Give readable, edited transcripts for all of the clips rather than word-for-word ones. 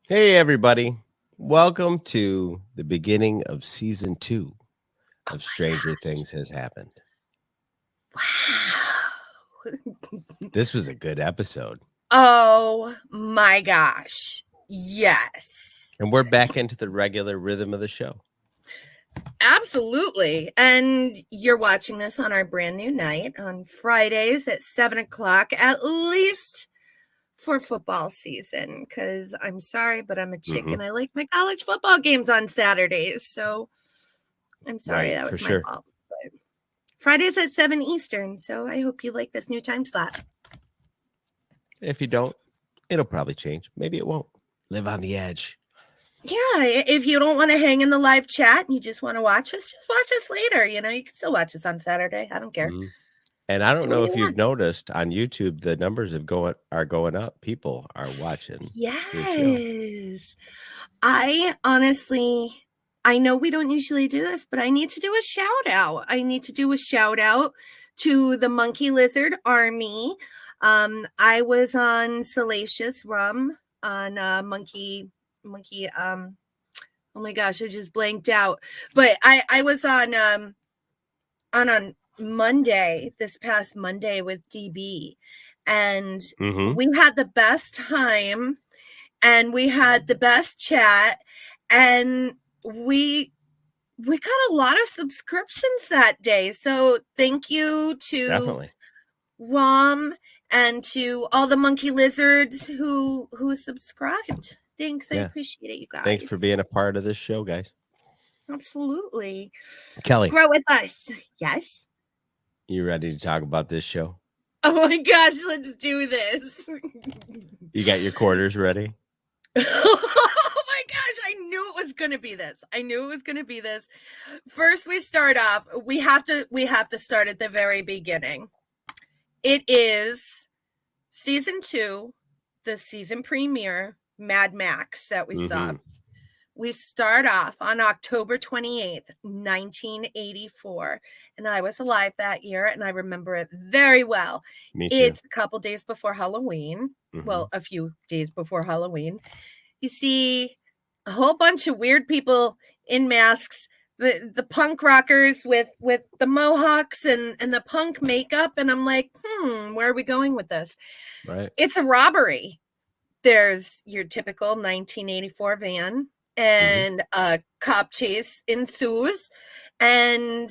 Hey, everybody. Welcome to the beginning of season 2 of Stranger Things Has Happened. Wow. This was a good episode. Oh my gosh. Yes. And we're back into the regular rhythm of the show. Absolutely. And you're watching this on our brand new night on Fridays at 7 o'clock, at least for football season. Because I'm sorry, but I'm a chicken. I like my college football games on Saturdays. So I'm sorry, that was my fault. But Fridays at 7 Eastern. So I hope you like this new time slot. If you don't, it'll probably change. Maybe it won't. Live on the edge. Yeah, if you don't want to hang in the live chat and you just want to watch us, just watch us later. You know, you can still watch us on Saturday. I don't care. And I don't know if you've noticed on YouTube, the numbers are going up. People are watching. Yes. I know we don't usually do this, but I need to do a shout out. I need to do a shout out to the Monkey Lizard Army. I was on Salacious Rum on Monkey. Oh my gosh, I just blanked out. But I was on Monday, this past Monday with DB, and we had the best time, and we had the best chat, and we got a lot of subscriptions that day. So thank you to Rom and to all the Monkey Lizards who subscribed. Thanks. I appreciate it, you guys. Thanks for being a part of this show, guys. Absolutely. Kelly. Grow with us. Yes. You ready to talk about this show? Oh my gosh, let's do this. You got your quarters ready? Oh my gosh, I knew it was going to be this. First, we start off. We have to start at the very beginning. It is season 2, the season premiere, Mad Max, that we saw. We start off on October 28th, 1984. And I was alive that year, and I remember it very well. Me too. It's a couple days before Halloween. Well, a few days before Halloween. You see a whole bunch of weird people in masks, the punk rockers with the mohawks and the punk makeup. And I'm like, where are we going with this? Right. It's a robbery. There's your typical 1984 van, and a cop chase ensues, and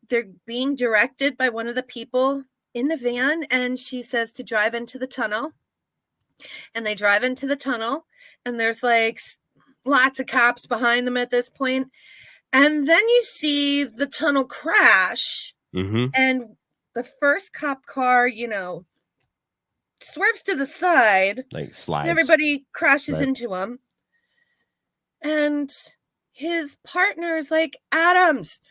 they're being directed by one of the people in the van, and she says to drive into the tunnel. And they drive into the tunnel, and there's like lots of cops behind them at this point. And then you see the tunnel crash, and the first cop car, swerves to the side, like slides. Everybody crashes into him, and his partner is like, Adams,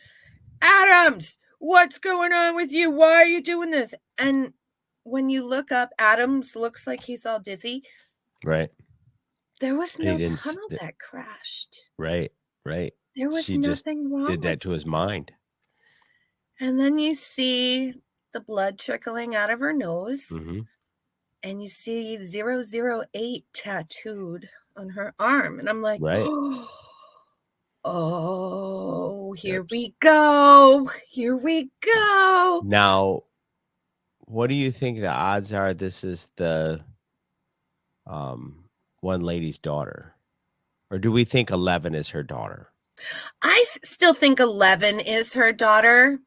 what's going on with you? Why are you doing this? And when you look up, Adams looks like he's all dizzy. Right. There was no tunnel that crashed. Right. There was nothing wrong. Did that to his mind. And then you see the blood trickling out of her nose. And you see 008 tattooed on her arm. And I'm like, oh, here we go. Now, what do you think the odds are this is the one lady's daughter? Or do we think 11 is her daughter? I still think 11 is her daughter.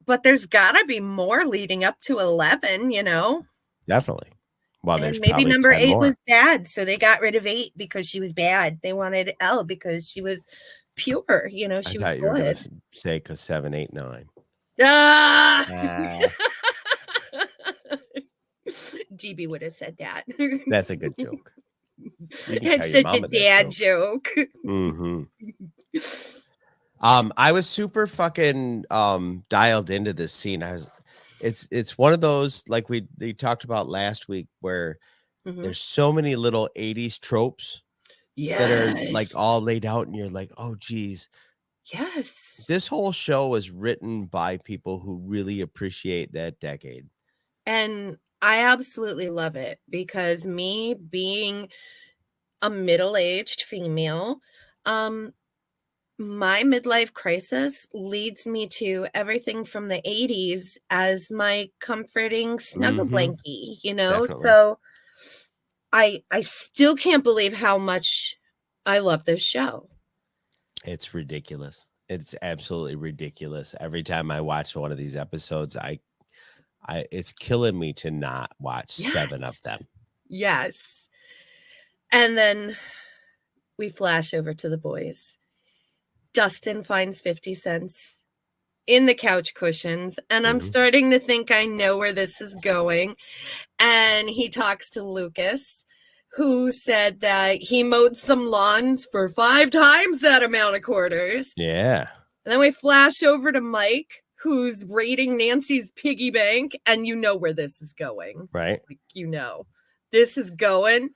But there's got to be more leading up to 11, Definitely. Well, there's maybe number 8 more. was bad, so they got rid of 8 because she was bad. They wanted L because she was pure. I She was thought you were gonna good. say because 7, 8, 9. Ah! Ah, DB would have said that. that's a good joke. You can tell It's your such a mama that dad joke. joke. Mm-hmm. I was super fucking dialed into this scene. It's one of those like we talked about last week where Mhm. there's so many little 80s tropes that are like Yes. all laid out, and you're like, oh geez. Yes. This whole show was written by people who really appreciate that decade. And I absolutely love it because me being a middle-aged female, um, my midlife crisis leads me to everything from the 80s as my comforting snuggle Mm-hmm. blankie, Definitely. So I still can't believe how much I love this show. It's ridiculous. It's absolutely ridiculous. Every time I watch one of these episodes, it's killing me to not watch 7 of Yes. them. Yes. And then we flash over to the boys. Dustin finds 50 cents in the couch cushions, and I'm Mhm. starting to think I know where this is going. And he talks to Lucas, who said that he mowed some lawns for 5 times that amount of quarters. Yeah. And then we flash over to Mike, who's raiding Nancy's piggy bank, and you know where this is going. Right. Like, this is going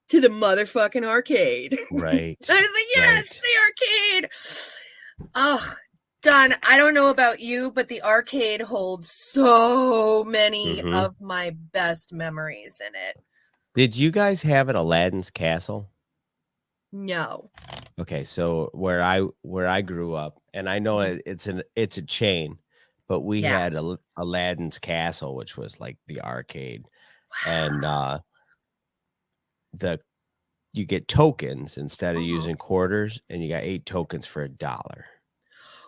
to the motherfucking arcade. Right. I was like, yes, Right. the arcade. Oh, Don, I don't know about you, but the arcade holds so many Mhm. of my best memories in it. Did you guys have an Aladdin's Castle? No. Okay, so where I grew up, and I know it's a chain, but we Yeah. had Aladdin's Castle, which was like the arcade, Wow. and the you get tokens instead of using quarters, and you got 8 tokens for $1.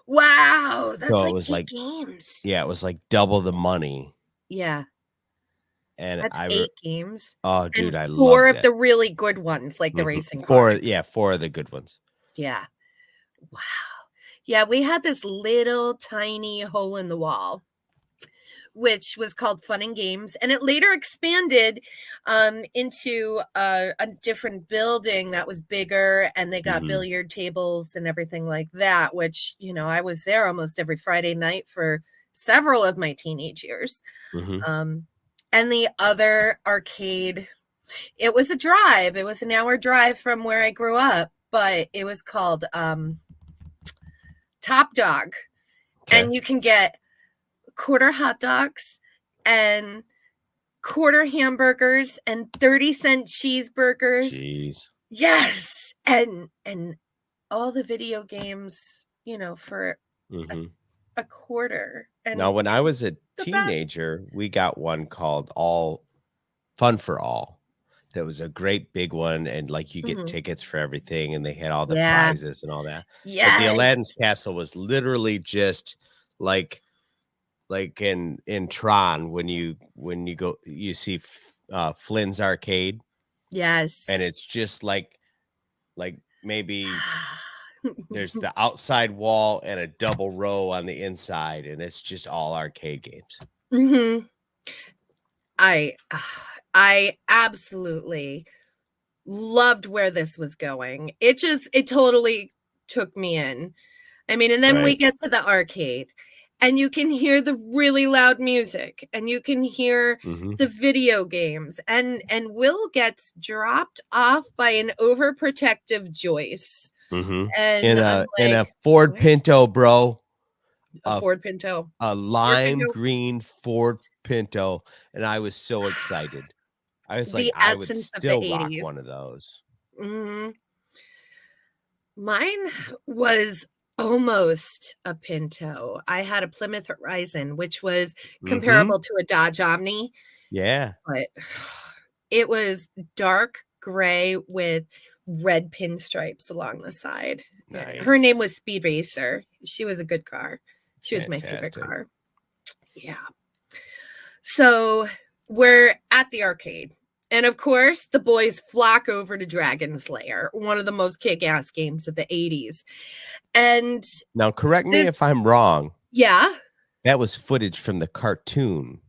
Wow, that's So it like was 8 like, games. yeah, it was like double the money, Yeah, and that's 8 games. oh, And dude, I 4 loved of it. the really good ones, like the Mhm. racing cars. 4 of the good ones. Yeah. Wow. Yeah, we had this little tiny hole in the wall, which was called Fun and Games, and it later expanded into a different building that was bigger, and they got Mhm. billiard tables and everything like that, which, I was there almost every Friday night for several of my teenage years. Mhm. And the other arcade, it was a drive. It was an hour drive from where I grew up, but it was called Top Dog. Okay. And you can get quarter hot dogs and quarter hamburgers and 30-cent cheeseburgers. Jeez. Yes. And all the video games, for Mhm. a quarter. Now, And when I was a the best. teenager, we got one called All Fun for All. That was a great big one, and, like, you get tickets for everything, and they had all the Yeah. prizes and all that. But the Yes. Aladdin's Castle was literally just like in Tron when you go you see Flynn's Arcade, Yes. and it's just like maybe there's the outside wall and a double row on the inside, and it's just all arcade games. Mhm. I absolutely loved where this was going. It totally took me in. I mean, and then we Right. get to the arcade, and you can hear the really loud music, and you can hear Mhm. the video games, and Will gets dropped off by an overprotective Joyce. Mhm. And I'm In a like, Ford "What?" Pinto, bro. A Ford Pinto. A Ford lime Pinto. green Ford Pinto, and I was so excited. I was like, The I would essence of the still rock 80s. one of those. Mhm. Mine was almost a Pinto. I had a Plymouth Horizon, which was Mhm. comparable to a Dodge Omni, Yeah. but it was dark gray with red pinstripes along the side. Her name was Nice. Speed Racer. She was a good car. She was my favorite Fantastic. car. Yeah. So we're at the arcade. And of course, the boys flock over to Dragon's Lair, one of the most kick-ass games of the 80s. And Now, correct me this, if I'm wrong. yeah, That was footage from the cartoon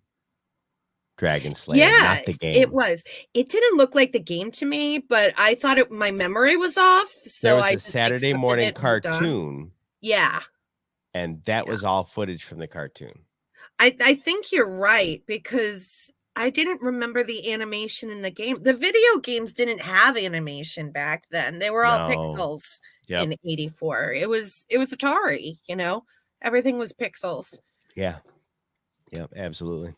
Dragon Slayer, not the yes, it game. was. It didn't look like the game to me, but I thought my memory was off, There so was I a just Saturday accepted morning it and moved on. cartoon, Yeah, and that yeah. was all footage from the cartoon. I think you're right because I didn't remember the animation in the game. The video games didn't have animation back then. They were all No. pixels Yep. in 84. It was Atari, you know. Everything was pixels. Yeah. Yep, absolutely.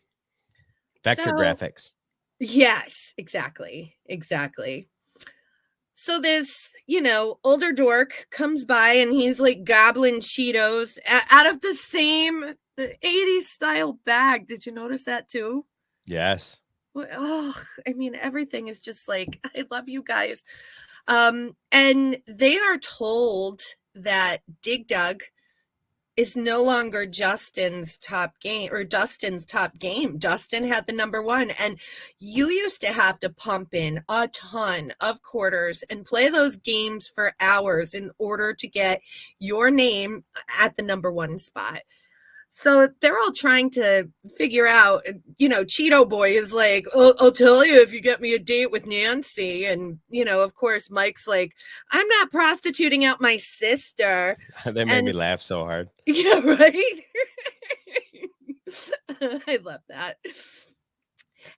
Vector So, graphics. yes, exactly. Exactly. So this, older dork comes by and he's like gobbling Cheetos out of the same the 80s style bag. Did you notice that too? Yes. Oh, I mean, everything is just like, I love you guys. And they are told that Dig Dug is no longer Justin's top game or Dustin's top game. Dustin had the number one, and you used to have to pump in a ton of quarters and play those games for hours in order to get your name at the number one spot. So they're all trying to figure out, Cheeto Boy is like, I'll tell you if you get me a date with Nancy. And, of course, Mike's like, I'm not prostituting out my sister. That made me And laugh so hard. yeah, right. I love that.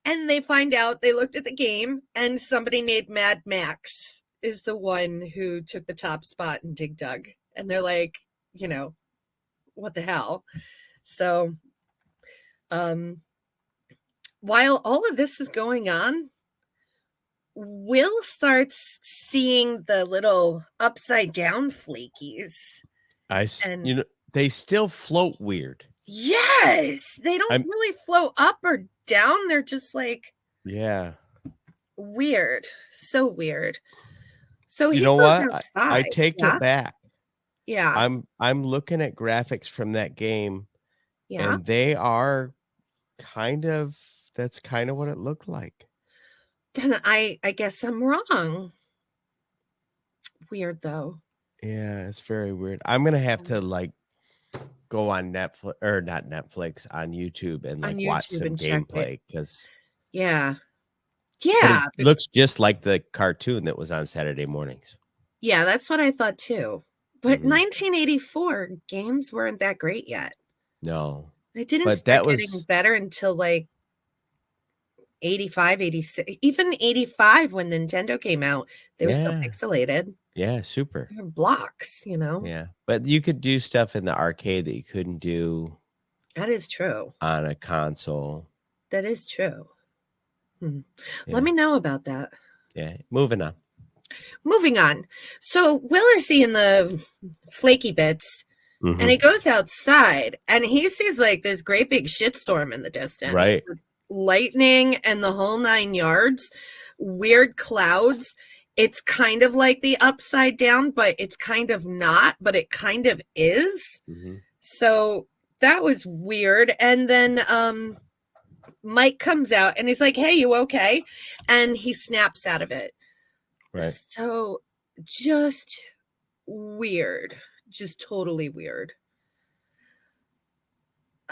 And they find out, they looked at the game, and somebody named Mad Max is the one who took the top spot in Dig Dug. And they're like, what the hell? So, while all of this is going on, Will starts seeing the little upside down flakies. And they still float weird. yes, they don't really float up or down. They're just like, yeah, weird. So weird. So you he know goes what? I outside. take Yeah. it back. Yeah. I'm looking at graphics from that game, Yeah. and they are that's kind of what it looked like. Then I guess I'm wrong. Weird though. Yeah, it's very weird. I'm gonna have to go on Netflix or not Netflix on YouTube and On watch YouTube some and check it. gameplay because Yeah. but Yeah. it looks just like the cartoon that was on Saturday mornings. Yeah, that's what I thought too. But Mhm. 1984 games weren't that great yet. No. They didn't But start that getting was better until like 85, 86, even 85 when Nintendo came out. They were still pixelated. Yeah, super. They were blocks, Yeah. But you could do stuff in the arcade that you couldn't do That is true. on a console. That is true. Yeah. Let me know about that. Yeah. Moving on. Moving on. So Will is seeing the flaky bits, and he goes outside, and he sees like this great big shitstorm in the distance. Right. Lightning and the whole 9 yards, weird clouds. It's kind of like the upside down, but it's kind of not, but it kind of is. So that was weird. And then Mike comes out and he's like, hey, you okay? And he snaps out of it. Right. So just weird. Just totally weird.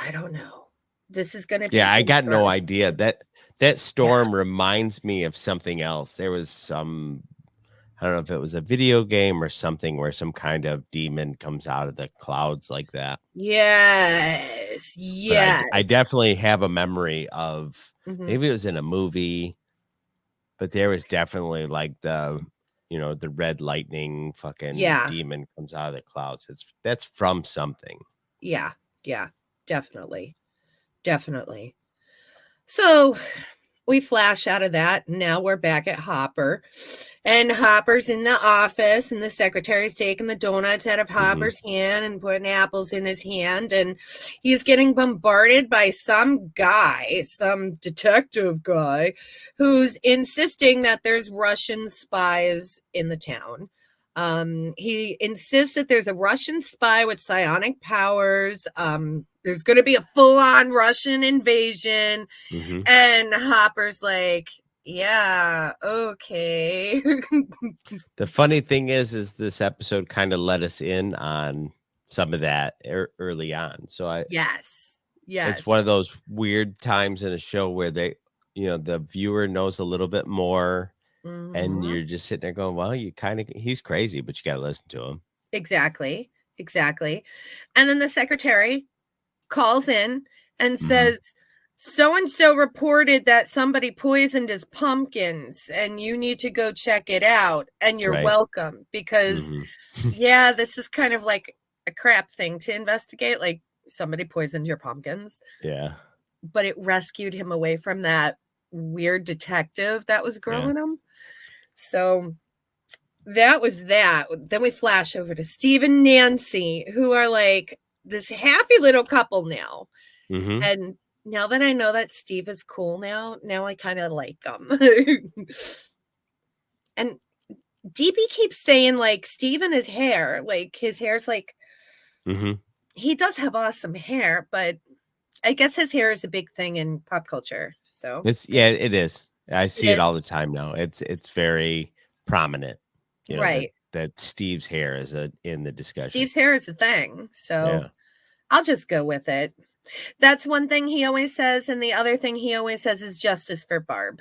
I don't know. This is going to be. Yeah, I got no idea. That storm reminds me of something else. There was some, I don't know if it was a video game or something where some kind of demon comes out of the clouds like that. Yes. Yes. I definitely have a memory of maybe it was in a movie, but there was definitely like the red lightning fucking demon comes out of the clouds. That's from something. Yeah. Yeah. Definitely. Definitely. So we flash out of that, and now we're back at Hopper. And Hopper's in the office, and the secretary's taking the donuts out of Hopper's hand and putting apples in his hand. And he's getting bombarded by some guy, some detective guy, who's insisting that there's Russian spies in the town. He insists that there's a Russian spy with psionic powers. There's going to be a full-on Russian invasion. And Hopper's like, Yeah. Okay. The funny thing is this episode kind of let us in on some of that early on. So Yes. it's one of those weird times in a show where the viewer knows a little bit more, and Mm-hmm. you're just sitting there going, well, he's crazy, but you got to listen to him. Exactly. And then the secretary calls in and says, so-and-so reported that somebody poisoned his pumpkins and you need to go check it out, and you're welcome, because this is kind of like a crap thing to investigate, like somebody poisoned your pumpkins. Yeah. But it rescued him away from that weird detective that was grilling him. So that was that. Then we flash over to Steve and Nancy, who are like this happy little couple now. And now that I know that Steve is cool now I kind of like him. And DB keeps saying, like, Steve and his hair, like, his hair's like, he does have awesome hair, but I guess his hair is a big thing in pop culture. So it is. I see it all the time now. It's very prominent. Right. That Steve's hair is in the discussion. Steve's hair is a thing. So I'll just go with it. That's one thing he always says. And the other thing he always says is justice for Barb.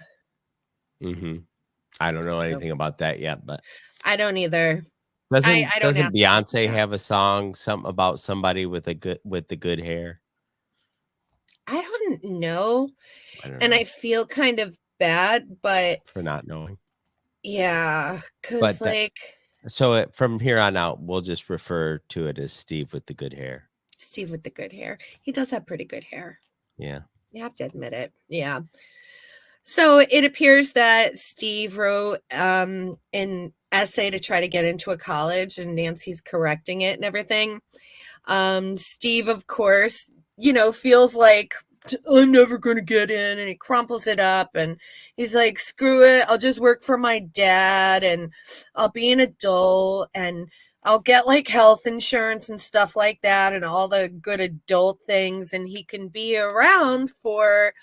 I don't know anything about that yet, but I don't either. Doesn't Beyonce have a song about somebody with the good hair? I don't know. I feel kind of bad, but for not knowing. Yeah, because so from here on out, we'll just refer to it as Steve with the good hair. Steve with the good hair. He does have pretty good hair. Yeah. You have to admit it. Yeah. So it appears that Steve wrote an essay to try to get into a college, and Nancy's correcting it and everything. Steve, of course, feels like, I'm never going to get in, and he crumples it up, and he's like, screw it, I'll just work for my dad, and I'll be an adult, and I'll get like health insurance and stuff like that, and all the good adult things, and he can be around for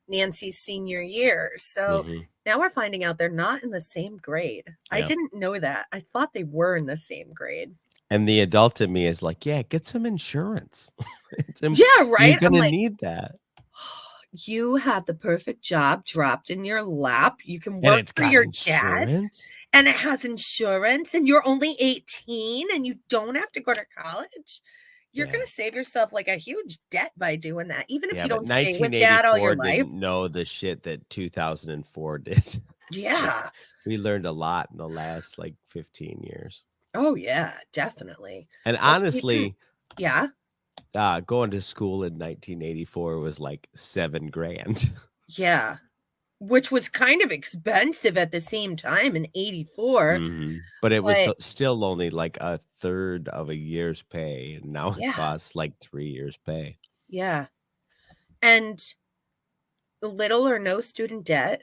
Nancy's senior year. So now we're finding out they're not in the same grade. I didn't know that. I thought they were in the same grade. And the adult in me is like, yeah, get some insurance. Yeah, right. You're going to need that. You have the perfect job dropped in your lap. You can work for your dad, and it has insurance, and you're only 18, and you don't have to go to college. You're going to save yourself like a huge debt by doing that, even if you don't stay with dad all your life. Didn't know the shit that 2004 did. Yeah. We learned a lot in the last like 15 years. Oh, yeah, definitely. And honestly, yeah. Going to school in 1984 was like $7,000. Yeah. Which was kind of expensive at the same time in 84. But it was still only like a third of a year's pay. And now it costs like 3 years' pay. Yeah. And little or no student debt,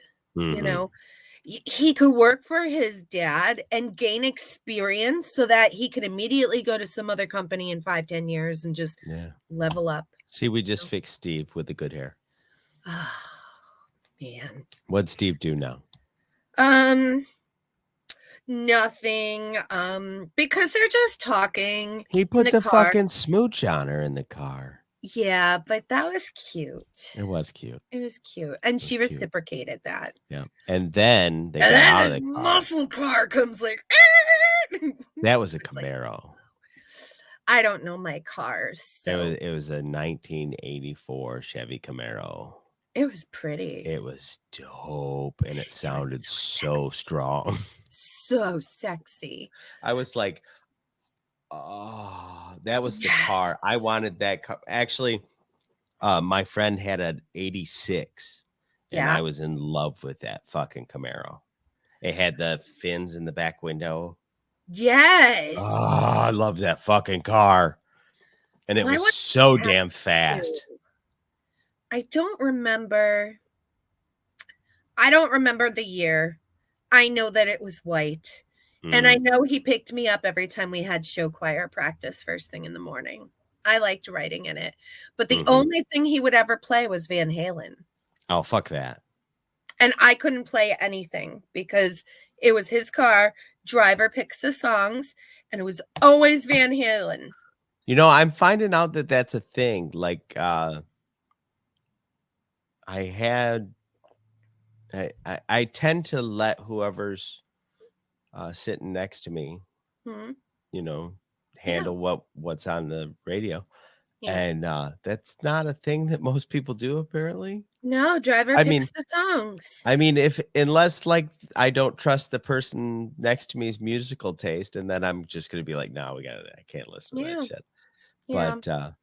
he could work for his dad and gain experience so that he could immediately go to some other company in 5-10 years and just level up. See, we just fixed Steve with the good hair. Oh, man. What'd Steve do now? Nothing. Because they're just talking. He put the fucking smooch on her in the car. Yeah, but that was cute. It was cute. It was cute. And she reciprocated that. Yeah. And then they got out of the car. Muscle car comes like. That was a Camaro. I don't know my cars. So. It was a 1984 Chevy Camaro. It was pretty. It was dope, and it sounded so strong. So sexy. I was like, oh, that was the car. I wanted that car. Actually, my friend had an 86, and I was in love with that fucking Camaro. It had the fins in the back window. Yes. Oh, I love that fucking car. And it was so damn fast. I don't remember the year. I know that it was white. And I know he picked me up every time we had show choir practice first thing in the morning. I liked writing in it. But the only thing he would ever play was Van Halen. Oh, fuck that. And I couldn't play anything because it was his car. Driver picks the songs, and it was always Van Halen. You know, I'm finding out that that's a thing. Like, I tend to let whoever's sitting next to me, you know, handle what's on the radio. Yeah. And that's not a thing that most people do, apparently. No, driver picks the songs. I mean, unless like I don't trust the person next to me's musical taste, and then I'm just gonna be like, no, I can't listen to that shit. Yeah. But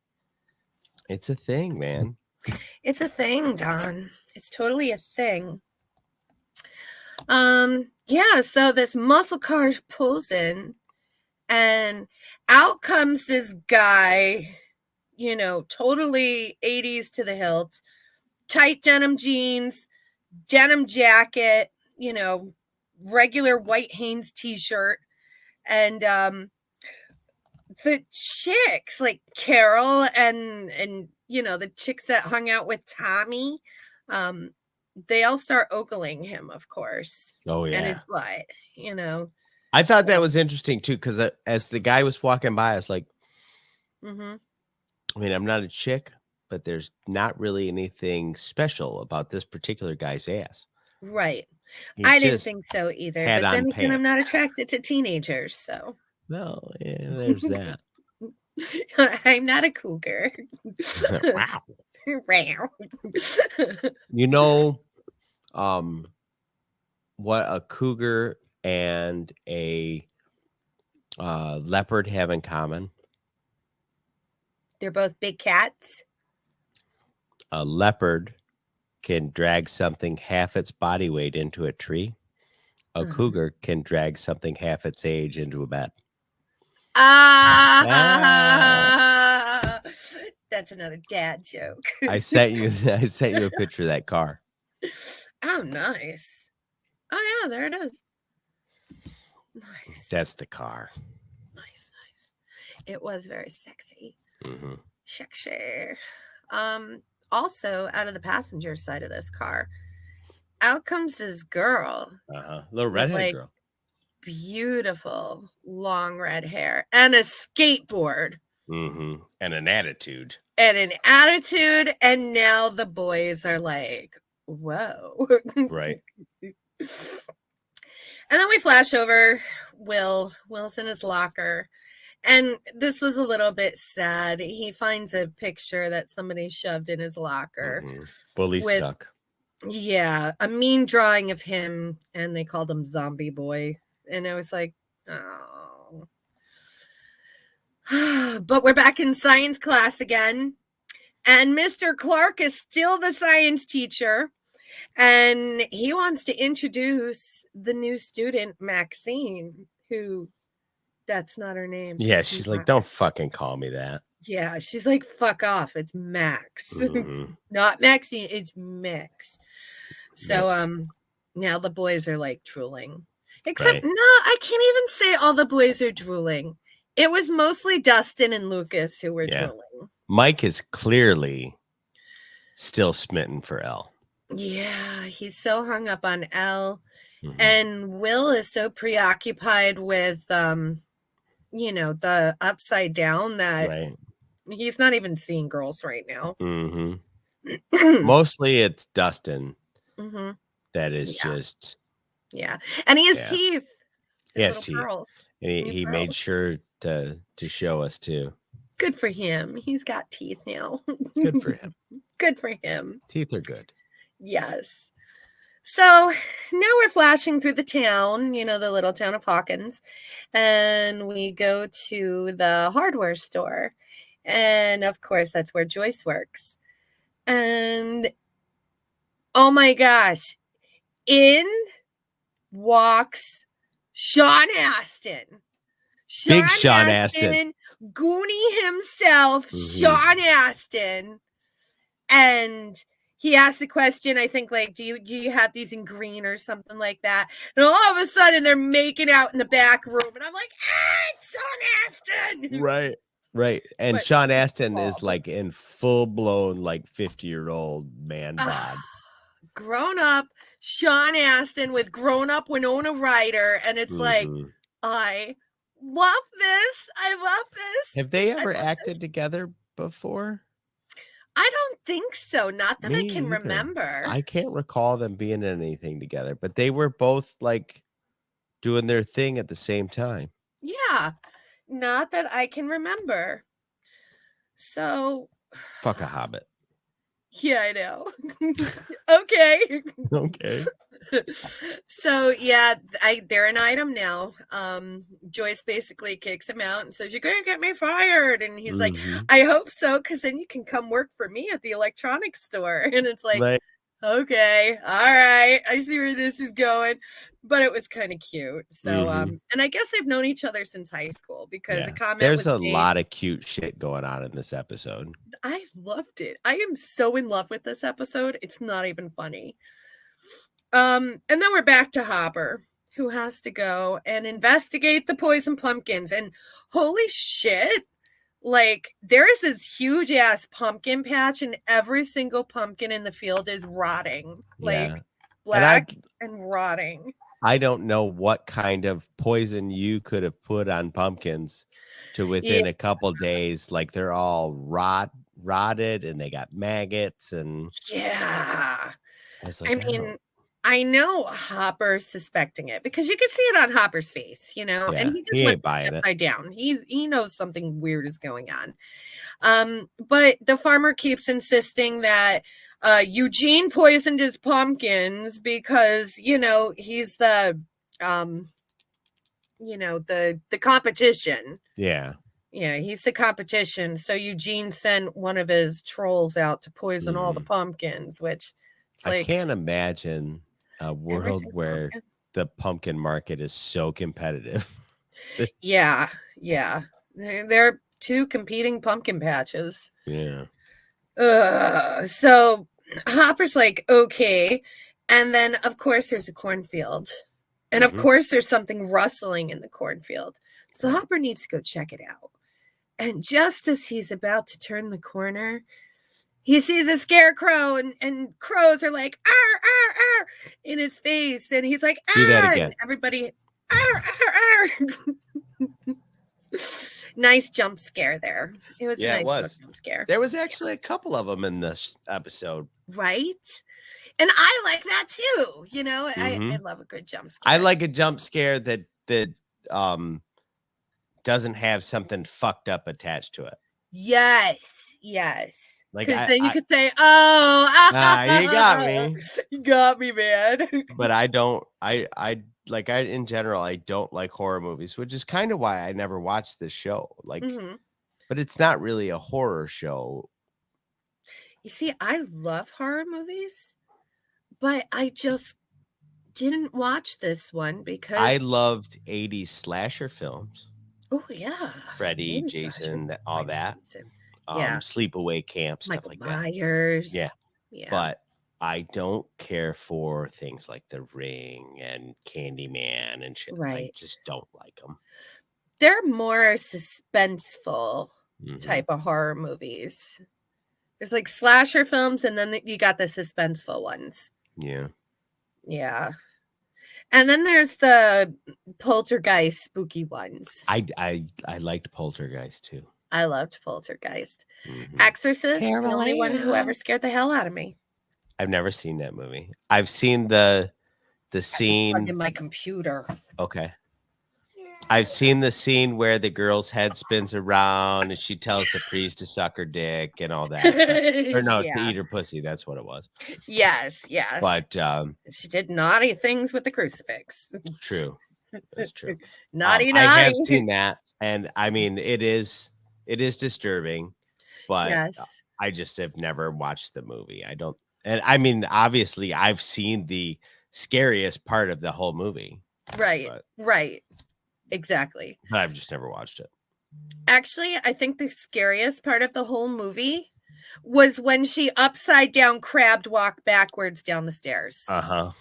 it's a thing, man. It's a thing, Don. It's totally a thing. Yeah, so this muscle car pulls in, and out comes this guy, you know, totally 80s to the hilt, tight denim jeans, denim jacket, you know, regular white Hanes t-shirt. And the chicks like Carol and you know, the chicks that hung out with Tommy, they all start ogling him, of course. Oh yeah. And his butt, you know. I thought that was interesting too, because as the guy was walking by, I was like, I mean, I'm not a chick, but there's not really anything special about this particular guy's ass. Right. I didn't think so either. But then again, I'm not attracted to teenagers, so. Well, yeah, there's that. I'm not a cougar. Wow. You know, what a cougar and a leopard have in common? They're both big cats. A leopard can drag something half its body weight into a tree. A cougar can drag something half its age into a bed. That's another dad joke. I sent you a picture of that car. Oh, nice. Oh yeah, there it is. Nice. That's the car. Nice. It was very sexy. Sexy. Also, out of the passenger side of this car, out comes this girl. Little redhead girl. Beautiful long red hair and a skateboard. And an attitude. And now the boys are like, whoa. Right. And then we flash over Will's in his locker. And this was a little bit sad. He finds a picture that somebody shoved in his locker. Bullies suck. Yeah, a mean drawing of him, and they called him Zombie Boy. And I was like, oh. But we're back in science class again. And Mr. Clark is still the science teacher. And he wants to introduce the new student, Maxine, who... That's not her name. Yeah, she's like, don't fucking call me that. Yeah, she's like, fuck off. It's Max. Not Maxine, it's Max. So now the boys are like drooling. Except no, I can't even say all the boys are drooling. It was mostly Dustin and Lucas who were drooling. Mike is clearly still smitten for Elle. Yeah, he's so hung up on Elle. And Will is so preoccupied with you know, the upside down that he's not even seeing girls right now. Mostly it's Dustin that is just. Yeah. And he has teeth. Yes, teeth. Pearls. And he made sure to show us too. Good for him. He's got teeth now. Good for him. Good for him. Teeth are good. Yes. So now we're flashing through the town, you know, the little town of Hawkins, and we go to the hardware store. And of course, that's where Joyce works. And oh my gosh, in walks Sean Astin. Big Sean Astin. Goonie himself, Sean Astin. And he asked the question, I think, like, do you have these in green or something like that? And all of a sudden, they're making out in the back room. And I'm like, it's Sean Astin. Right. And Sean Astin is like in full-blown, like 50-year-old man bod. Grown up Sean Astin with grown-up Winona Ryder, and it's like, I love this. I love this. Have they ever acted together before? I don't think so. Not that I can remember. I can't recall them being in anything together, but they were both like doing their thing at the same time. Yeah. Not that I can remember. So fuck a Hobbit. Yeah, I know. Okay. Okay. So yeah, they're an item now. Joyce basically kicks him out and says, "You're gonna get me fired," and he's like, "I hope so, because then you can come work for me at the electronics store." And it's like, okay, all right, I see where this is going. But it was kind of cute. So and I guess they've known each other since high school, because a comment there's was a made. lot of cute shit going on in this episode. I loved it. I am so in love with this episode. It's not even funny. And then we're back to Hopper, who has to go and investigate the poison pumpkins. And holy shit, like, there is this huge ass pumpkin patch, and every single pumpkin in the field is rotting, like black and rotting. I don't know what kind of poison you could have put on pumpkins to within a couple days. Like, they're all rotted and they got maggots and I mean, I know Hopper's suspecting it, because you can see it on Hopper's face, and he just went upside down. He knows something weird is going on. But the farmer keeps insisting that Eugene poisoned his pumpkins because, he's the the competition. Yeah, he's the competition. So Eugene sent one of his trolls out to poison all the pumpkins, which I can't imagine a world where the pumpkin market is so competitive. Yeah. There are two competing pumpkin patches. Yeah. So Hopper's like, okay. And then, of course, there's a cornfield. And of course, there's something rustling in the cornfield. So Hopper needs to go check it out. And just as he's about to turn the corner, he sees a scarecrow, and crows are like, "Arr, arr, arr," in his face. And he's like, "Ah!" Do that again. And everybody, "Arr, arr, arr." Nice jump scare there. It was it was. Jump scare. There was actually a couple of them in this episode. Right? And I like that too. I love a good jump scare. I like a jump scare that doesn't have something fucked up attached to it. Yes. Like, then you could say, "Oh, you got me. You got me, man." But in general, I don't like horror movies, which is kind of why I never watched this show. Like, but it's not really a horror show. You see, I love horror movies, but I just didn't watch this one because I loved 80s slasher films. Oh yeah, Freddy, Jason, all that. Sleepaway Camp, stuff Michael like Myers. that. Yeah. But I don't care for things like The Ring and Candyman and shit. I just don't like them. They're more suspenseful type of horror movies. There's like slasher films, and then you got the suspenseful ones. Yeah. And then there's the poltergeist spooky ones. I liked Poltergeist too. I loved Poltergeist. Exorcist, the only one who ever scared the hell out of me. I've never seen that movie. I've seen the scene in my computer. Okay. I've seen the scene where the girl's head spins around and she tells the priest to suck her dick and all that. Or no, to eat her pussy. That's what it was. Yes. But she did naughty things with the crucifix. True. That's true. naughty. I have seen that, and I mean it is disturbing, but I just have never watched the movie. I don't, and I mean obviously I've seen the scariest part of the whole movie. Right. Exactly. But I've just never watched it. Actually, I think the scariest part of the whole movie was when she upside down crabbed walked backwards down the stairs. I've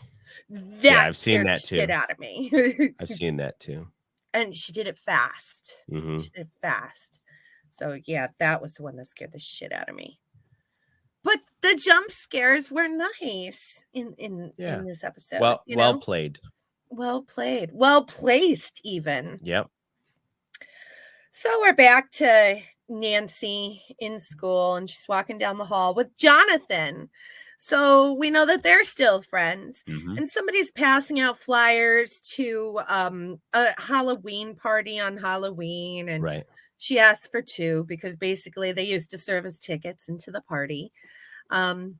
seen that too. Shit out of me. I've seen that too. And she did it fast. She did it fast. So yeah, that was the one that scared the shit out of me. But the jump scares were nice in this episode, Well played. Well played. Well placed, even. Yep. So we're back to Nancy in school, and she's walking down the hall with Jonathan. So we know that they're still friends. Mm-hmm. And somebody's passing out flyers to a Halloween party on Halloween. And right. She asked for 2 because basically they used to serve as tickets into the party. And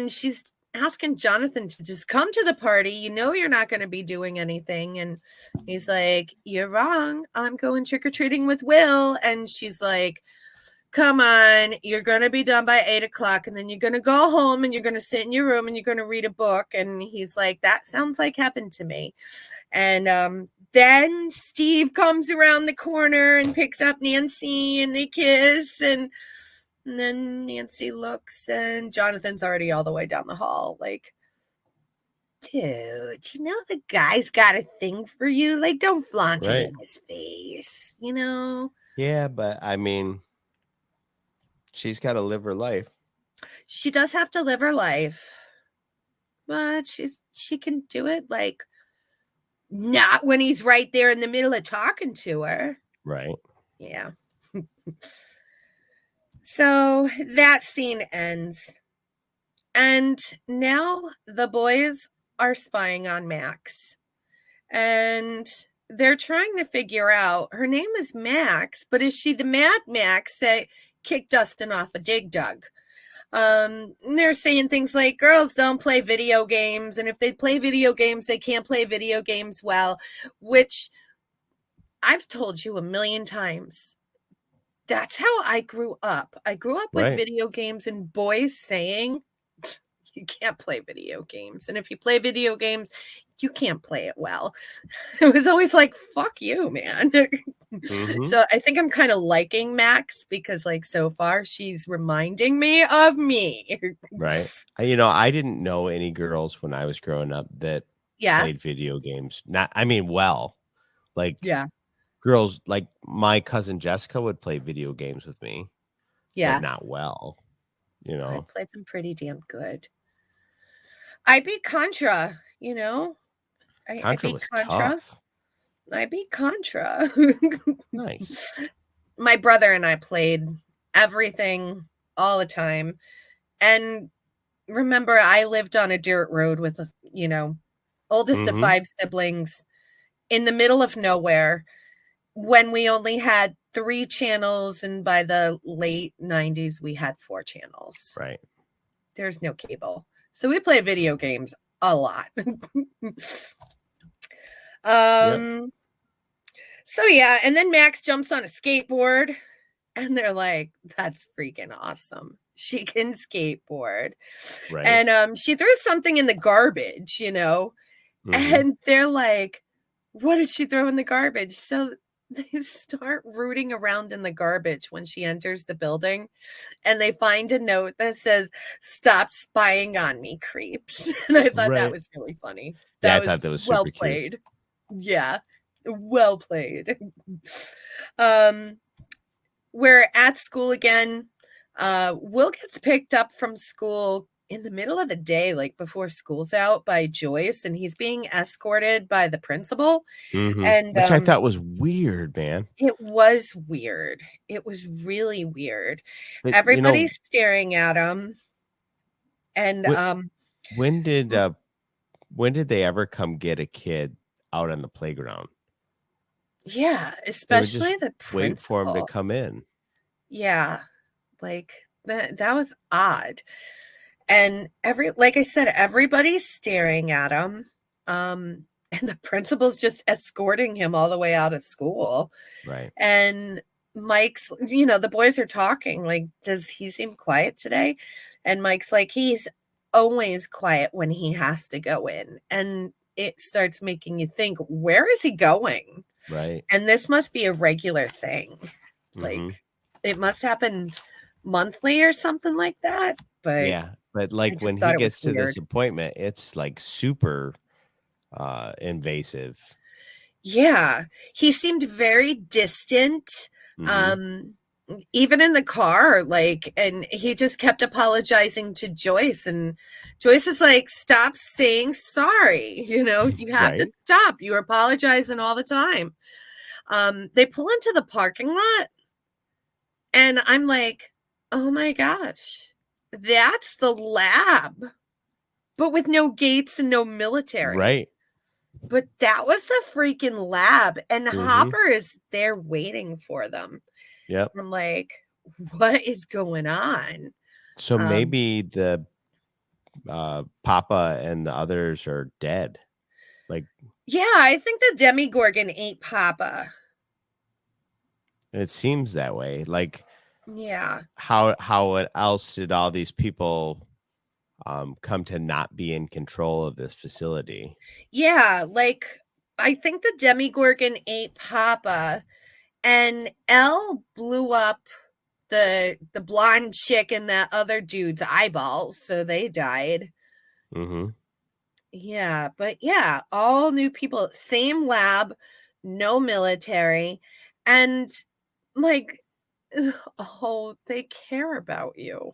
she's asking Jonathan to just come to the party. You know, you're not going to be doing anything. And he's like, you're wrong. I'm going trick-or-treating with Will. And she's like, come on, you're going to be done by 8:00. And then you're going to go home and you're going to sit in your room and you're going to read a book. And he's like, that sounds like heaven to me. And then Steve comes around the corner and picks up Nancy and they kiss. And then Nancy looks and Jonathan's already all the way down the hall. Like, dude, you know the guy's got a thing for you. Like, don't flaunt it in his face, you know? Yeah, but I mean, she's got to live her life. She does have to live her life. But she can do it, like, not when he's right there in the middle of talking to her. Right. Yeah. So that scene ends. And now the boys are spying on Max. And they're trying to figure out, her name is Max, but is she the Mad Max that kicked Dustin off a dig dug? And they're saying things like, girls don't play video games. And if they play video games, they can't play video games well, which I've told you a million times. That's how I grew up. I grew up with video games and boys saying, you can't play video games. And if you play video games, you can't play it well. It was always like, fuck you, man. Mm-hmm. So I think I'm kind of liking Max because, like, so far she's reminding me of me. Right. You know, I didn't know any girls when I was growing up that played video games. Like, girls like my cousin Jessica would play video games with me. Yeah. But not well. You know, I played them pretty damn good. I beat Contra, you know. Contra was tough. I beat Contra. Nice. My brother and I played everything all the time. And remember, I lived on a dirt road with, oldest of 5 siblings in the middle of nowhere when we only had 3 channels. And by the late 90s, we had 4 channels. Right. There's no cable. So we played video games a lot. So yeah, and then Max jumps on a skateboard and they're like, that's freaking awesome. She can skateboard. Right. And she threw something in the garbage, you know. And they're like, what did she throw in the garbage? So they start rooting around in the garbage when she enters the building, and they find a note that says, stop spying on me, creeps. And I thought that was really funny. I thought that was super well played. Cute. Yeah, well played. We're at school again. Will gets picked up from school in the middle of the day, like before school's out, by Joyce, and he's being escorted by the principal. And which I thought was weird, man. It was weird. It was really weird. But, everybody's staring at him. And when did they ever come get a kid out on the playground? Yeah, especially the principal. Wait for him to come in. Yeah, like that was odd. And like I said, everybody's staring at him. And the principal's just escorting him all the way out of school. Right. And Mike's, the boys are talking, like, does he seem quiet today? And Mike's like, he's always quiet when he has to go in. And it starts making you think, where is he going? Right. And this must be a regular thing. Like, it must happen monthly or something like that. But yeah, but like when he gets to this appointment, it's like super invasive. Yeah, he seemed very distant. even in the car, like, and he just kept apologizing to Joyce, and Joyce is like, stop saying sorry. You have to Right. stop. You're apologizing all the time. They pull into the parking lot, and I'm like, oh my gosh, that's the lab, but with no gates and no military. Right. But that was the freaking lab, and Mm-hmm. Hopper is there waiting for them. Yep. I'm like, what is going on? So Um, maybe the Papa and the others are dead. Like, yeah, I think the Demigorgon ate Papa. it seems that way. Like, Yeah. how else did all these people come to not be in control of this facility? Yeah, like, I think the Demigorgon ate Papa, and Elle blew up the blonde chick and that other dude's eyeballs, so they died. Mm-hmm. Yeah, but yeah, all new people, same lab, no military, and like, oh, they care about you.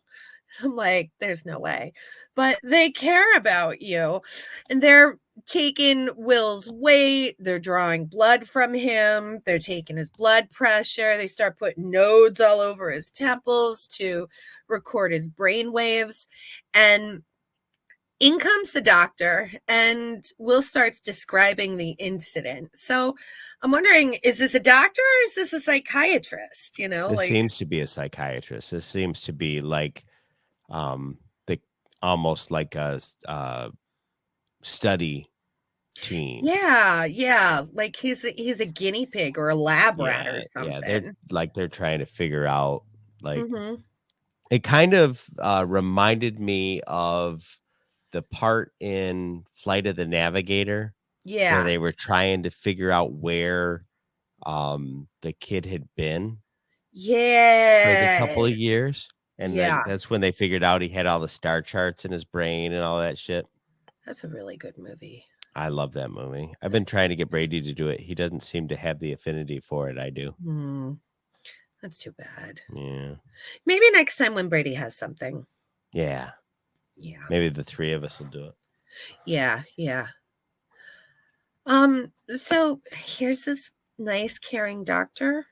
I'm like, there's no way. But they care about you. And they're taking Will's weight, they're drawing blood from him, they're taking his blood pressure, they start putting nodes all over his temples to record his brain waves. And in comes the doctor, and Will starts describing the incident. So I'm wondering, is this a doctor or is this a psychiatrist? This Like, seems to be a psychiatrist. This seems to be like the almost like a study team. yeah, like he's a guinea pig or a lab rat or Yeah, they're something. trying to figure out, like, Mm-hmm. it kind of reminded me of the part in Flight of the Navigator where Yeah. they were trying to figure out where the kid had been for the couple of Yes. years. And then Yeah. that's when they figured out he had all the star charts in his brain and all that shit. That's a really good movie. I love that movie. I've That's been trying to get Brady to do it. He doesn't seem to have the affinity for it. I do. That's too bad. Yeah. Maybe next time when Brady has something. Yeah. Yeah. Maybe the three of us will do it. Yeah. So here's this nice, caring doctor.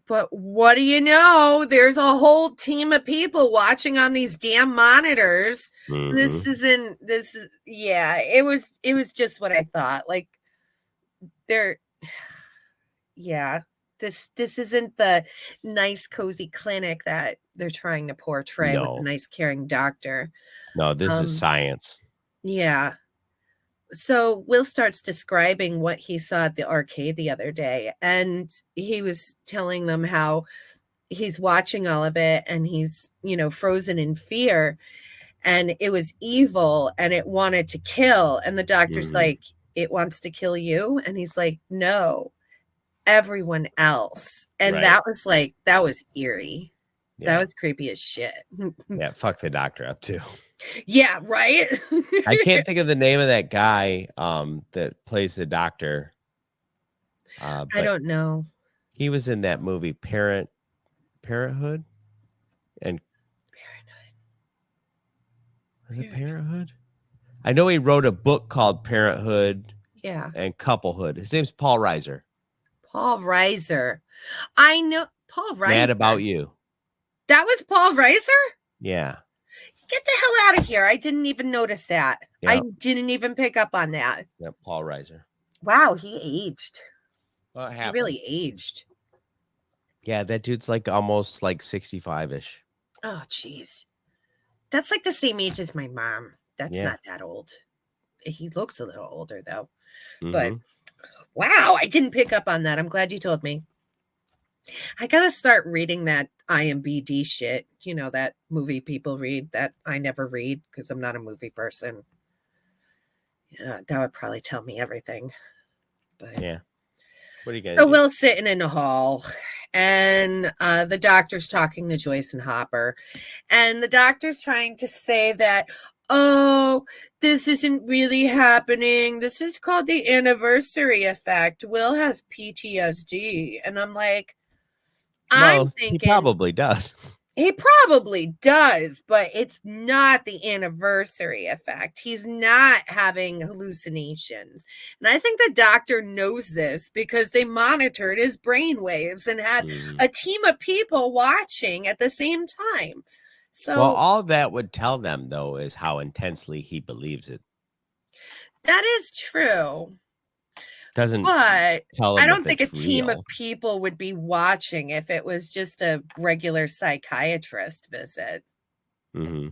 But what do you know? There's a whole team of people watching on these damn monitors. Mm-hmm. Yeah, it was just what I thought. Like, they're yeah. This isn't the nice cozy clinic that they're trying to portray with the No. nice caring doctor. No, this is Um science. yeah. So Will starts describing what he saw at the arcade the other day, and he was telling them how he's watching all of it, and he's, frozen in fear, and it was evil and it wanted to kill. And the doctor's Mm-hmm. like, it wants to kill you? And he's like, no, everyone else. And Right. that was eerie. That Yeah. was creepy as shit. Yeah. Fuck the doctor up too. Yeah, right. I can't think of the name of that guy that plays the doctor. I But don't know. he was in that movie Parenthood. And was it Parenthood? I know he wrote a book called Parenthood Yeah. and Couplehood. His name's Paul Reiser. Paul Reiser. I know Paul Reiser. Mad About You. That was Paul Reiser? Yeah. Get the hell out of here. I didn't even notice that. Yep. I didn't even pick up on that. Yep. Paul Reiser. Wow, he aged. What He happened? really aged. Yeah, that dude's like almost like 65-ish. Oh, jeez. That's like the same age as my mom. That's not that old. He looks a little older, though. Mm-hmm. But wow, I didn't pick up on that. I'm glad you told me. I got to start reading that IMBD shit. That movie people read that I never read because I'm not a movie person. Yeah, that would probably tell me everything. But yeah. What are you going so to do? Will's sitting in the hall, and the doctor's talking to Joyce and Hopper. And the doctor's trying to say that, oh, this isn't really happening. This is called the anniversary effect. Will has PTSD. And I'm like, I'm thinking he probably does. He probably does, but it's not the anniversary effect. He's not having hallucinations. And I think the doctor knows this because they monitored his brain waves and had a team of people watching at the same time. So, well, all that would tell them, though, is how intensely he believes it. That is true. Doesn't but tell I him don't if think a it's team real. of people would be watching if it was just a regular psychiatrist visit. Mm-hmm.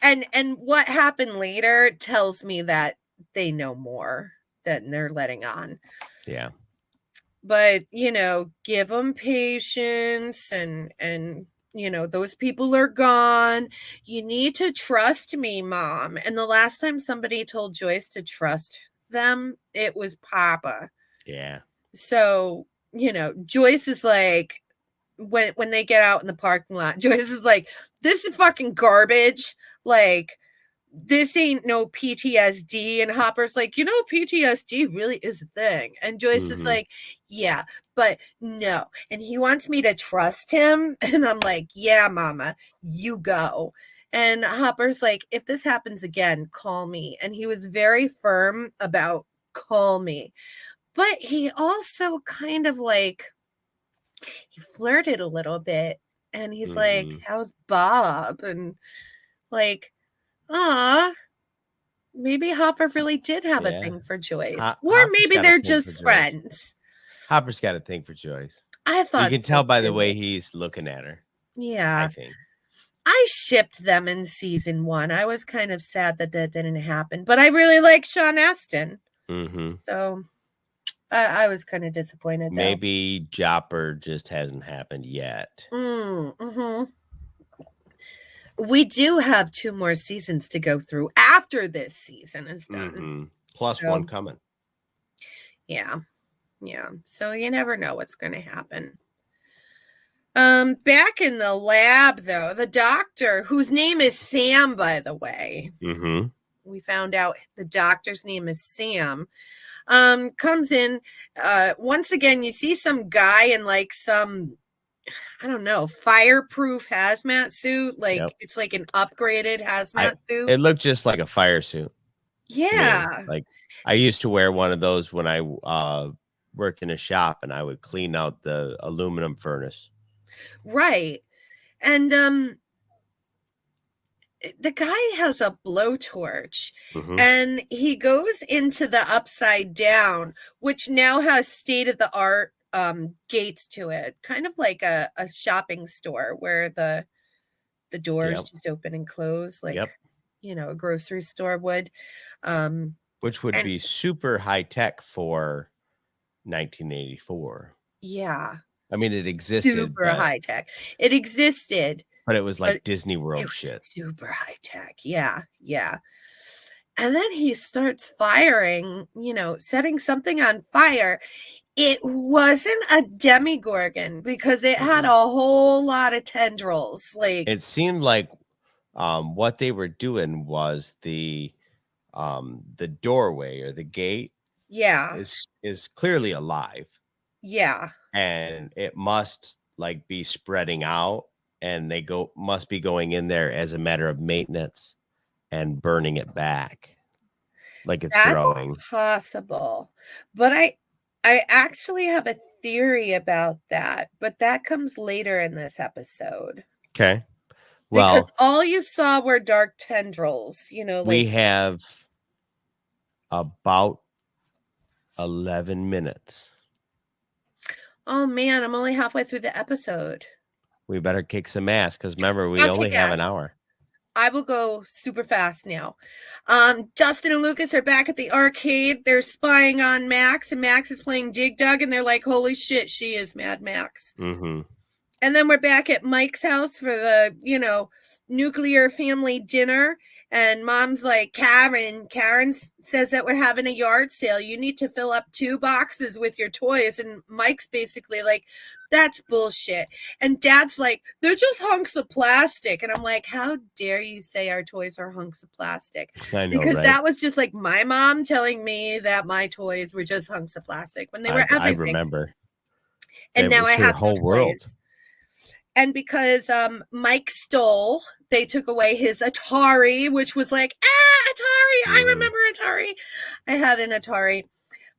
And what happened later tells me that they know more than they're letting on. Yeah. But, give them patience and those people are gone. You need to trust me, Mom. And the last time somebody told Joyce to trust them, it was Papa. Yeah. So, Joyce is like, when they get out in the parking lot, Joyce is like, this is fucking garbage. Like, this ain't no PTSD. And Hopper's like, PTSD really is a thing. And Joyce is like, yeah, but no. And he wants me to trust him. And I'm like, yeah, Mama, you go. And Hopper's like, if this happens again, call me. And he was very firm about call me. But he also kind of like, he flirted a little bit. And he's like, how's Bob? And like, maybe Hopper really did have a thing for Joyce. Or maybe they're just friends. Hopper's got a thing for Joyce. I thought you can tell by the way he's looking at her. Yeah. I think. I shipped them in season 1. I was kind of sad that didn't happen. But I really like Sean Astin. So I was kind of disappointed. Maybe Jopper just hasn't happened yet. We do have 2 more seasons to go through after this season is done. Plus 1 coming. Yeah. So you never know what's going to happen. Back in the lab, though, the doctor, whose name is Sam, by the way, we found out the doctor's name is Sam, comes in. Once again, you see some guy in like some, I don't know, fireproof hazmat suit. Like it's like an upgraded hazmat suit. It looked just like a fire suit. Yeah. Like I used to wear one of those when I worked in a shop and I would clean out the aluminum furnace. Right. And the guy has a blowtorch and he goes into the Upside Down, which now has state-of-the-art gates to it, kind of like a shopping store where the doors just open and close like a grocery store would. Which would be super high tech for 1984. Yeah. I mean, it existed. Super high tech. It existed. But it was like Disney World shit. Super high tech. Yeah. And then he starts firing, setting something on fire. It wasn't a Demogorgon because it had a whole lot of tendrils. Like it seemed like what they were doing was the doorway or the gate is clearly alive. Yeah. And it must like be spreading out and they must be going in there as a matter of maintenance and burning it back like it's growing. Possible. But I actually have a theory about that, but that comes later in this episode. Okay. Well, because all you saw were dark tendrils, like we have about 11 minutes. Oh man, I'm only halfway through the episode. We better kick some ass because remember, we only have an hour. I will go super fast now. Dustin and Lucas are back at the arcade. They're spying on Max, and Max is playing Dig Dug, and they're like, holy shit, she is Mad Max. And then we're back at Mike's house for the, nuclear family dinner. And Mom's like, Karen says that we're having a yard sale. You need to fill up 2 boxes with your toys. And Mike's basically like, that's bullshit. And Dad's like, they're just hunks of plastic. And I'm like, how dare you say our toys are hunks of plastic? I know, because right? that was just like my mom telling me that my toys were just hunks of plastic when they were everything. I remember. And now I have whole world. Toys. And because Mike stole, they took away his Atari, which was like, Atari. I remember Atari. I had an Atari.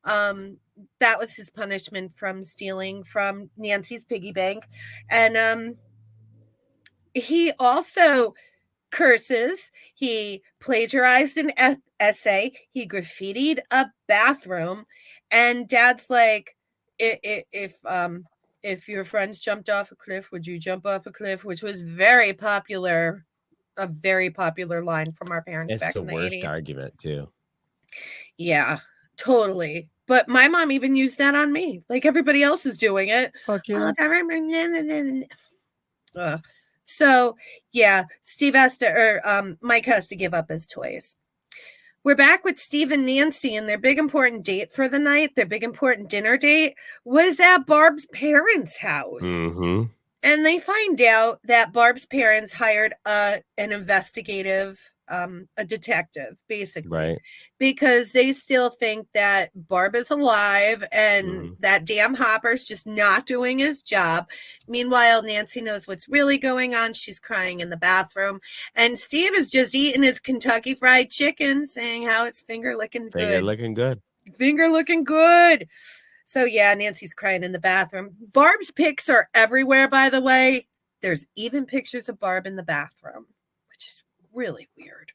That was his punishment from stealing from Nancy's piggy bank. And he also curses. He plagiarized an essay. He graffitied a bathroom. And Dad's like, if your friends jumped off a cliff, would you jump off a cliff? Which was a very popular line from our parents back in the 80s. It's the worst argument too. Yeah, totally. But my mom even used that on me. Like everybody else is doing it. Fuck yeah. So yeah, Mike has to give up his toys. We're back with Steve and Nancy, and their big important date for the night, their big important dinner date, was at Barb's parents' house. Mm-hmm. And they find out that Barb's parents hired an investigative, a detective, basically. Right. Because they still think that Barb is alive and that damn Hopper's just not doing his job. Meanwhile, Nancy knows what's really going on. She's crying in the bathroom. And Steve is just eating his Kentucky Fried Chicken, saying how it's finger looking good. Finger looking good. So yeah, Nancy's crying in the bathroom. Barb's pics are everywhere, by the way. There's even pictures of Barb in the bathroom, which is really weird.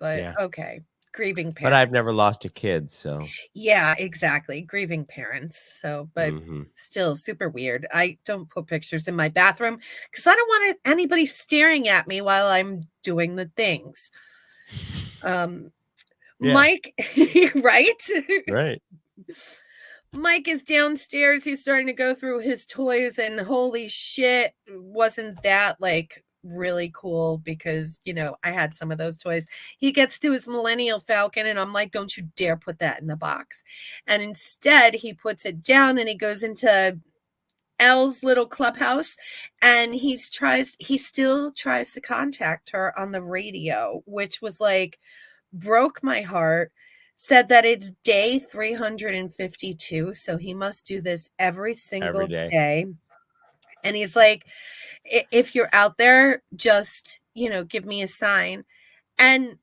But yeah. Okay. Grieving parents. But I've never lost a kid, so. Yeah, exactly. Grieving parents. So, but still super weird. I don't put pictures in my bathroom because I don't want anybody staring at me while I'm doing the things. Mike, right? Right. Mike is downstairs. He's starting to go through his toys, and holy shit, wasn't that like really cool? Because, you know, I had some of those toys. He gets to his Millennial Falcon, and I'm like, don't you dare put that in the box. And instead, he puts it down, and he goes into Elle's little clubhouse, and he still tries to contact her on the radio, which was like, broke my heart. Said that it's day 352, so he must do this every single day. And he's like, if you're out there, just, you know, give me a sign. And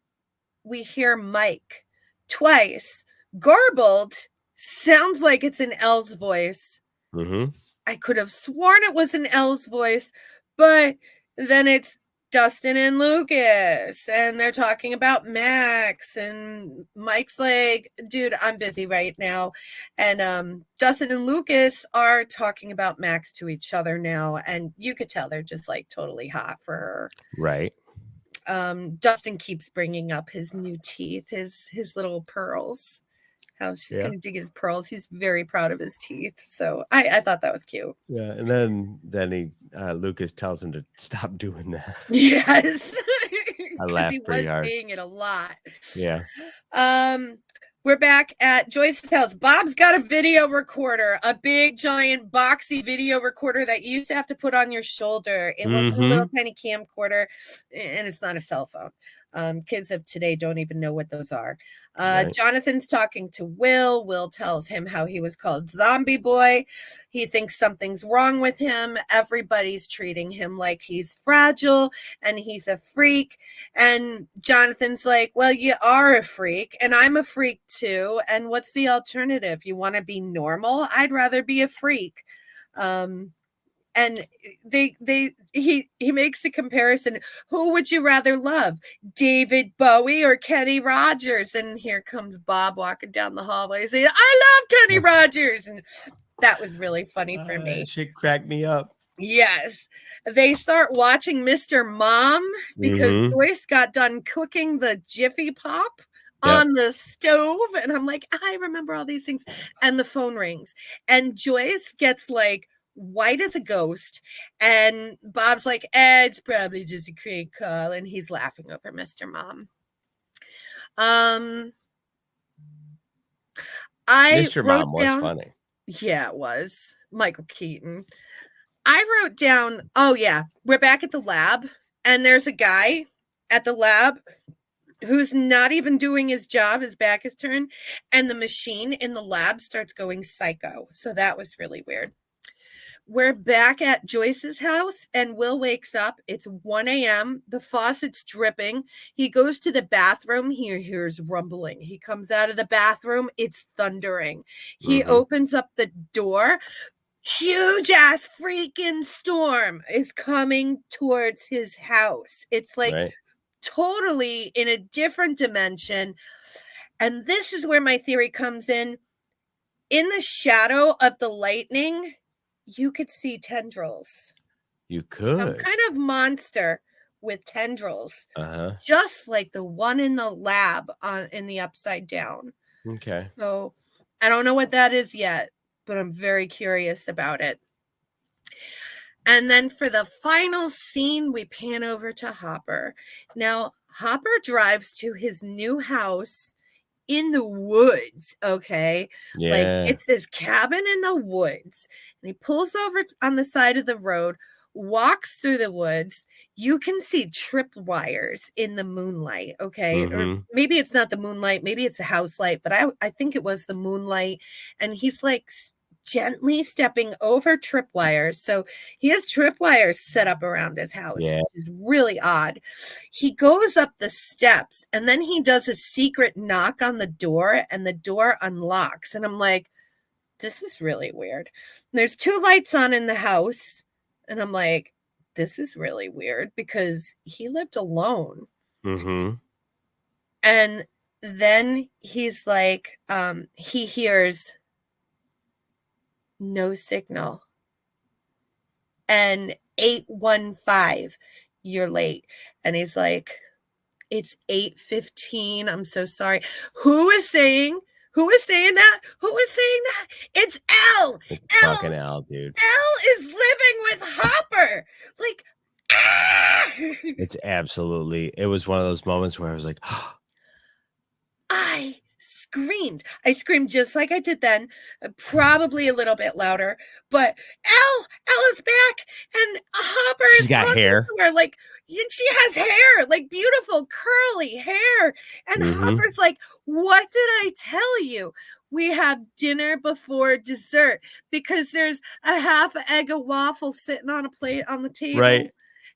we hear Mike twice, garbled, sounds like it's in Elle's voice. I could have sworn it was in Elle's voice, but then it's Dustin and Lucas, and they're talking about Max, and Mike's like, dude, I'm busy right now. And Dustin and Lucas are talking about Max to each other now, and you could tell they're just like totally hot for her. Right. Dustin keeps bringing up his new teeth, his little pearls. How she's going to dig his pearls. He's very proud of his teeth. So I thought that was cute. Yeah. And then he Lucas tells him to stop doing that. Yes. I laughed pretty hard. Saying it a lot. Yeah. We're back at Joyce's house. Bob's got a video recorder, a big, giant, boxy video recorder that you used to have to put on your shoulder. It was a little tiny camcorder, and it's not a cell phone. Kids of today don't even know what those are. Right. Jonathan's talking to Will. Will tells him how he was called Zombie Boy. He thinks something's wrong with him. Everybody's treating him like he's fragile and he's a freak. And Jonathan's like, well, you are a freak and I'm a freak too. And what's the alternative? You want to be normal? I'd rather be a freak. And he makes a comparison. Who would you rather love, David Bowie or Kenny Rogers? And here comes Bob walking down the hallway saying, I love Kenny Rogers. And that was really funny for me. She cracked me up. Yes. They start watching Mr. Mom because Joyce got done cooking the Jiffy Pop on the stove. And I'm like, I remember all these things. And the phone rings. And Joyce gets like white as a ghost, and Bob's like, it's probably just a crank call, and he's laughing over Mr. Mom. Mr. Mom was funny. Yeah, it was. Michael Keaton. I wrote down, we're back at the lab, and there's a guy at the lab who's not even doing his job. His back is turned, and the machine in the lab starts going psycho. So that was really weird. we're back at Joyce's house, and Will wakes up. It's 1 a.m. The faucet's dripping. He goes to the bathroom. He hears rumbling. He comes out of the bathroom. It's thundering. He opens up the door. Huge ass freaking storm is coming towards his house. It's like totally in a different dimension. And this is where my theory comes in. In the shadow of the lightning, you could see tendrils. You could. Some kind of monster with tendrils. Just like the one in the lab in the Upside Down. Okay. So I don't know what that is yet, but I'm very curious about it. And then for the final scene, we pan over to Hopper. Now, Hopper drives to his new house in the woods, okay? Yeah. Like, it's this cabin in the woods. And he pulls over on the side of the road, walks through the woods. You can see tripwires in the moonlight, okay? Or maybe it's not the moonlight. Maybe it's a house light. But I think it was the moonlight. And he's like gently stepping over tripwires. So he has tripwires set up around his house, which is really odd. He goes up the steps, and then he does a secret knock on the door, and the door unlocks. And I'm like, this is really weird. And there's 2 lights on in the house, and I'm like, this is really weird because he lived alone. And then he's like, he hears no signal. And 815, you're late. And he's like, it's 8:15. I'm so sorry. Who is saying that? Who is saying that? It's L. It's fucking L, dude. L is living with Hopper. Like, It's absolutely, it was one of those moments where I was like, I screamed. I screamed just like I did then, probably a little bit louder, but L is back, and Hopper she's got hair. Her, like, she has hair, like beautiful curly hair. And Hopper's like, what did I tell you? We have dinner before dessert because there's a half egg of waffle sitting on a plate on the table. Right.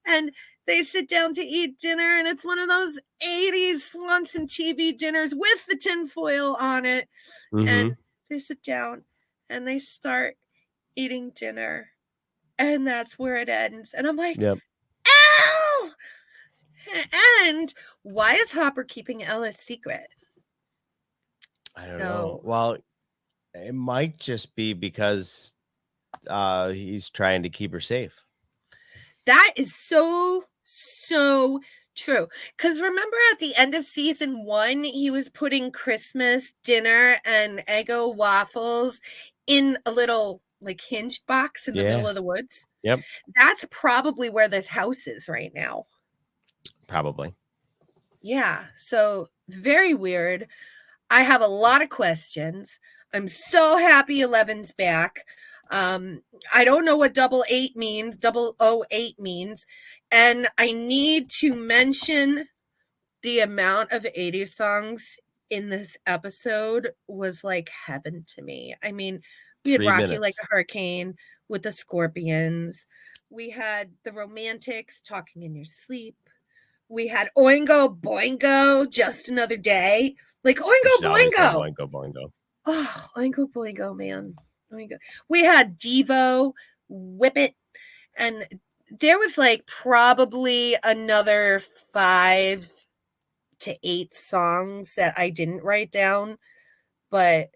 And they sit down to eat dinner, and it's one of those 80s Swanson TV dinners with the tinfoil on it. And they sit down and they start eating dinner. And that's where it ends. And I'm like, L! And why is Hopper keeping Ella's secret? I don't know. Well, it might just be because he's trying to keep her safe. That is so true. Because remember at the end of season 1, he was putting Christmas dinner and Eggo waffles in a little like hinged box in the middle of the woods. Yep. That's probably where this house is right now. Probably. Yeah. So very weird. I have a lot of questions. I'm so happy 11's back. I don't know what 008 means. And I need to mention the amount of 80s songs in this episode was like heaven to me. I mean, we had Rock You Like a Hurricane with the Scorpions. We had the Romantics, Talking in Your Sleep. We had Oingo Boingo, Just Another Day. Like Oingo Boingo. Oingo Boingo. Oh, Oingo Boingo, man. Oingo. We had Devo, Whip It, and there was like probably another 5 to 8 songs that I didn't write down, but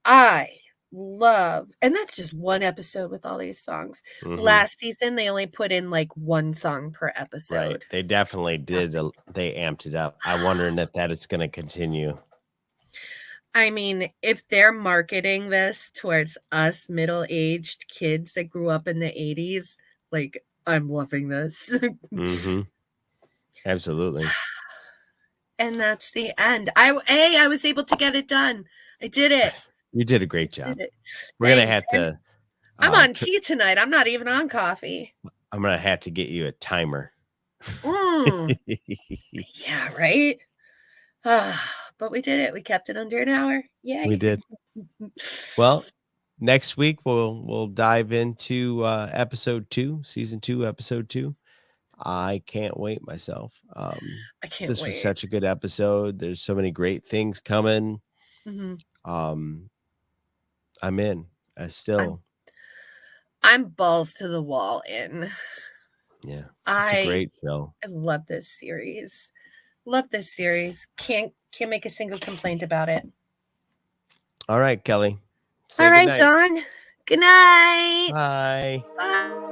I love, and that's just one episode with all these songs. Last season, they only put in like 1 song per episode. Right. They definitely did. They amped it up. I'm wondering if that is going to continue. I mean, if they're marketing this towards us middle-aged kids that grew up in the 80s, like, I'm loving this. Absolutely. And that's the end. I was able to get it done. I did it. You did a great job. We're going to have to. I'm on tea tonight. I'm not even on coffee. I'm going to have to get you a timer. Yeah, right? But we did it. We kept it under an hour. Yay. We did. Well, next week we'll dive into episode 2, season 2, episode 2. I can't wait myself. I can't this wait. was such a good episode. There's so many great things coming. I'm in. I'm balls to the wall in. Yeah, it's a great show. I love this series. Can't make a single complaint about it. All right, Kelly. All right, Dawn. Good night. Bye. Bye.